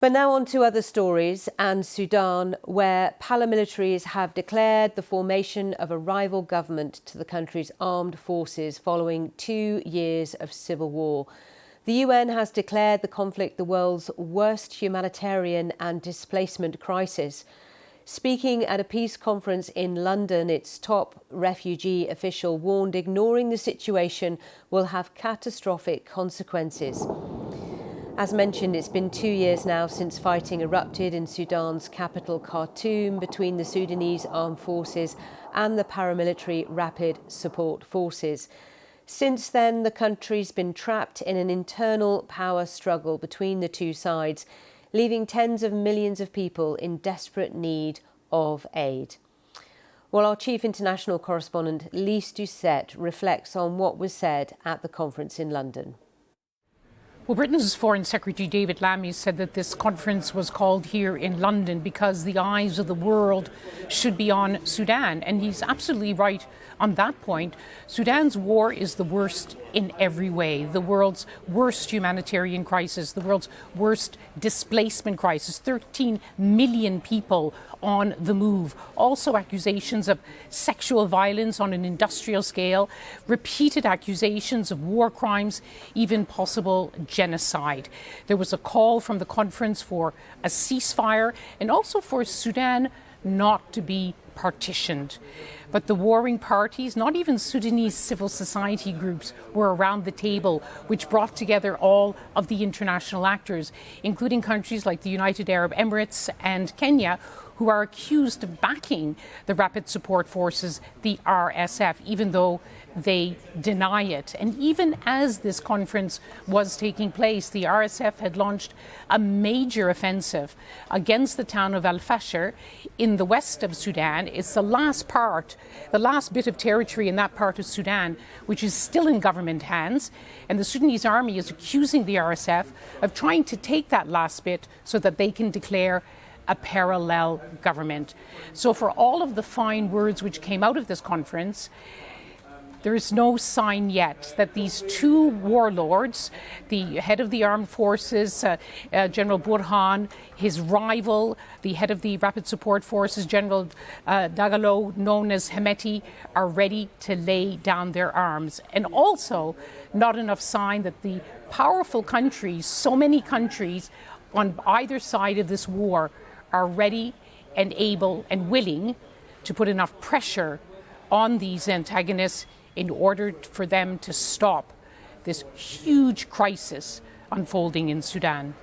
But now on to other stories and Sudan, where paramilitaries have declared the formation of a rival government to the country's armed forces following 2 years of civil war. The UN has declared the conflict the world's worst humanitarian and displacement crisis. Speaking at a peace conference in London, its top refugee official warned ignoring the situation will have catastrophic consequences. As mentioned, it's been 2 years now since fighting erupted in Sudan's capital Khartoum between the Sudanese armed forces and the paramilitary Rapid Support Forces. Since then, the country's been trapped in an internal power struggle between the two sides, leaving tens of millions of people in desperate need of aid. Well, our chief international correspondent, Lise Doucet, reflects on what was said at the conference in London. Well, Britain's Foreign Secretary David Lammy said that this conference was called here in London because the eyes of the world should be on Sudan. And he's absolutely right on that point. Sudan's war is the worst in every way. The world's worst humanitarian crisis, the world's worst displacement crisis, 13 million people on the move. Also accusations of sexual violence on an industrial scale, repeated accusations of war crimes, even possible genocide. There was a call from the conference for a ceasefire and also for Sudan not to be partitioned. But the warring parties, not even Sudanese civil society groups, were around the table, which brought together all of the international actors, including countries like the United Arab Emirates and Kenya, who are accused of backing the Rapid Support Forces, the RSF, even though they deny it. And even as this conference was taking place, the RSF had launched a major offensive against the town of Al-Fasher in the west of Sudan. It's the last bit of territory in that part of Sudan, which is still in government hands. And the Sudanese army is accusing the RSF of trying to take that last bit so that they can declare a parallel government. So for all of the fine words which came out of this conference, there is no sign yet that these two warlords, the head of the armed forces, General Burhan, his rival, the head of the Rapid Support Forces, General Dagalo, known as Hemedti, are ready to lay down their arms. And also not enough sign that the powerful countries, so many countries on either side of this war, are ready and able and willing to put enough pressure on these antagonists in order for them to stop this huge crisis unfolding in Sudan.